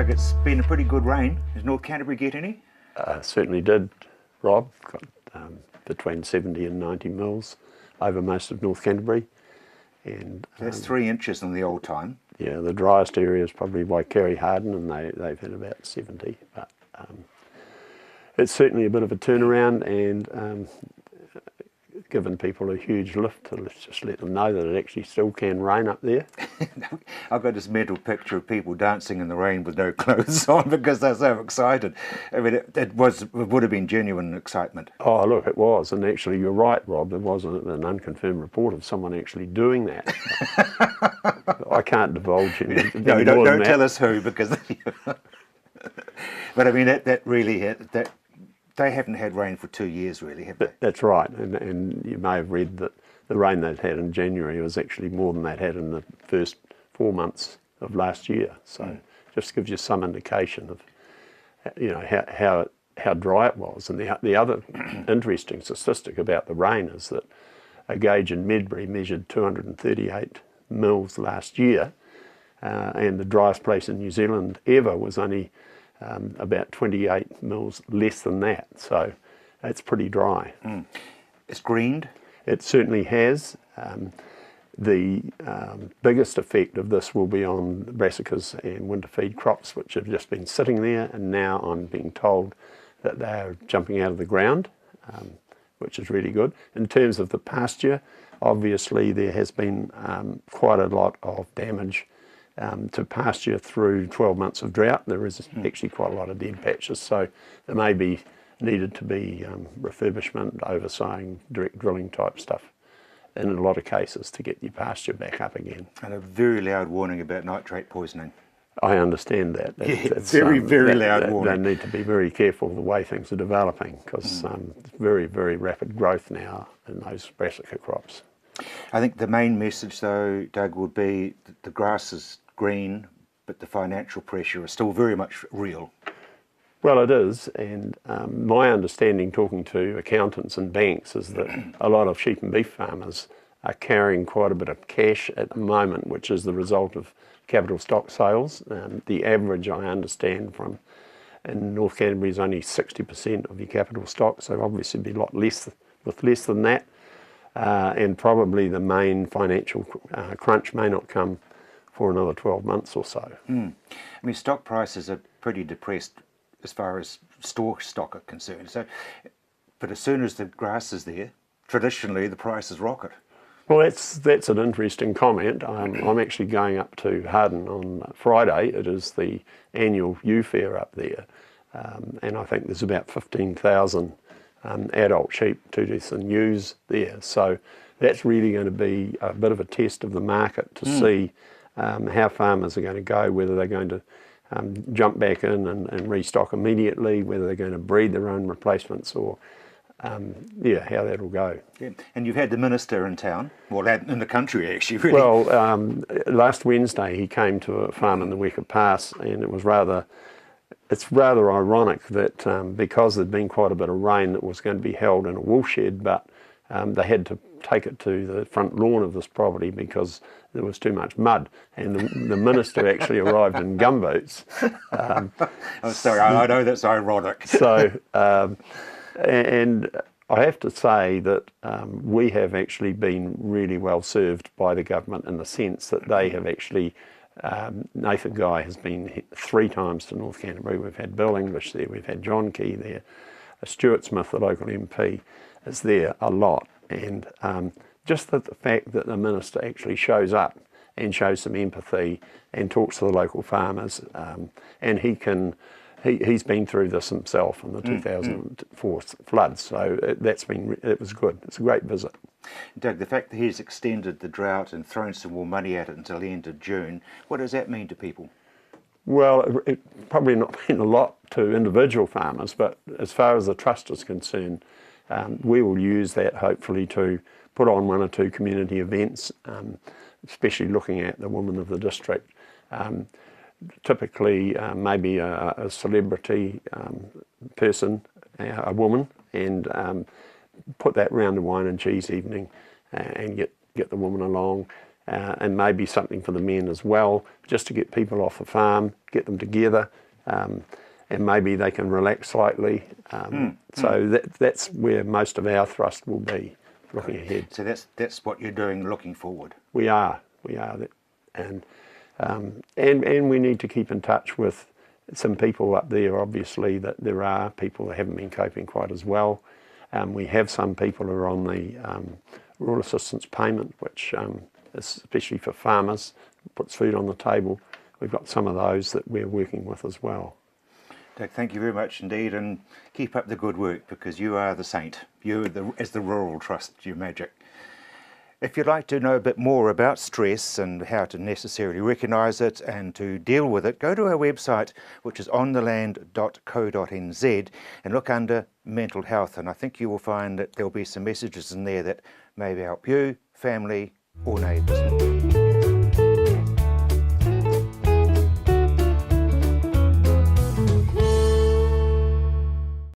Doug, it's been a pretty good rain. Does North Canterbury get any? Certainly did, Rob. Got between 70 and 90 mils over most of North Canterbury. And That's 3 inches in the old time. yeah, the driest area is probably by Kerry Harden, and they've had about 70. But it's certainly a bit of a turnaround, and given people a huge lift to just let them know that it actually still can rain up there. I've got this mental picture of people dancing in the rain with no clothes on because they're so excited. I mean, it would have been genuine excitement. Oh, look, it was. And actually, you're right, Rob. There was an unconfirmed report of someone actually doing that. I can't divulge any No, don't tell us who, because... But I mean, that really... They haven't had rain for 2 years, really, have they? That's right. And you may have read that the rain they'd had in January was actually more than they'd had in the first 4 months of last year. So just gives you some indication of, you know, how dry it was. And the other interesting statistic about the rain is that a gauge in Medbury measured 238 mils last year, and the driest place in New Zealand ever was only about 28 mils less than that. So it's pretty dry. It's greened? It certainly has. The biggest effect of this will be on brassicas and winter feed crops, which have just been sitting there, and now I'm being told that they are jumping out of the ground, which is really good. In terms of the pasture, obviously there has been quite a lot of damage to pasture through 12 months of drought. There is actually quite a lot of dead patches, so there may be needed to be refurbishment, oversowing, direct drilling type stuff in a lot of cases to get your pasture back up again. And a very loud warning about nitrate poisoning. I understand that. That's very loud warning. They need to be very careful the way things are developing, because it's very, very rapid growth now in those brassica crops. I think the main message, though, Doug, would be that the grass is green, but the financial pressure is still very much real. Well, it is, and my understanding, talking to accountants and banks, is that a lot of sheep and beef farmers are carrying quite a bit of cash at the moment, which is the result of capital stock sales. The average, I understand, from in North Canterbury is only 60% of your capital stock, so obviously it'd be a lot less with less than that. And probably the main financial crunch may not come for another 12 months or so. I mean, stock prices are pretty depressed as far as store stock are concerned. So, but as soon as the grass is there, traditionally the prices rocket. Well, that's an interesting comment. I'm actually going up to Harden on Friday. It is the annual ewe fair up there, and I think there's about 15,000 adult sheep, two-tooth and ewes there. So that's really going to be a bit of a test of the market to see how farmers are going to go, whether they're going to jump back in and restock immediately, whether they're going to breed their own replacements, or yeah, how that'll go. Yeah. And you've had the minister in town, well, in the country actually, really. Well, last Wednesday he came to a farm in the Weka Pass, and it's rather ironic that because there'd been quite a bit of rain, that was going to be held in a wool shed, but they had to take it to the front lawn of this property because there was too much mud, and the minister actually arrived in gumboots. Oh, sorry, I know that's ironic. So, and I have to say that we have actually been really well served by the government, in the sense that they have actually, Nathan Guy has been 3 times to North Canterbury. We've had Bill English there, we've had John Key there, Stuart Smith, the local MP, is there a lot. And just the fact that the minister actually shows up and shows some empathy and talks to the local farmers, and he's been through this himself in the 2004 floods, so it was good. It's a great visit. Doug, the fact that he's extended the drought and thrown some more money at it until the end of June, what does that mean to people? Well, it probably not mean a lot to individual farmers, but as far as the trust is concerned, we will use that hopefully to put on 1 or 2 community events, especially looking at the women of the district. Typically maybe a celebrity person, a woman, and put that round the wine and cheese evening and get the woman along, and maybe something for the men as well, just to get people off the farm, get them together, and maybe they can relax slightly. So that's where most of our thrust will be looking ahead. So that's what you're doing looking forward. We are, and we need to keep in touch with some people up there. Obviously, that there are people that haven't been coping quite as well. We have some people who are on the rural assistance payment, which is especially for farmers, puts food on the table. We've got some of those that we're working with as well. Doug, thank you very much indeed, and keep up the good work, because you are the saint. You, as the Rural Trust, you're magic. If you'd like to know a bit more about stress and how to necessarily recognise it and to deal with it, go to our website, which is ontheland.co.nz, and look under mental health, and I think you will find that there'll be some messages in there that maybe help you, family or neighbours.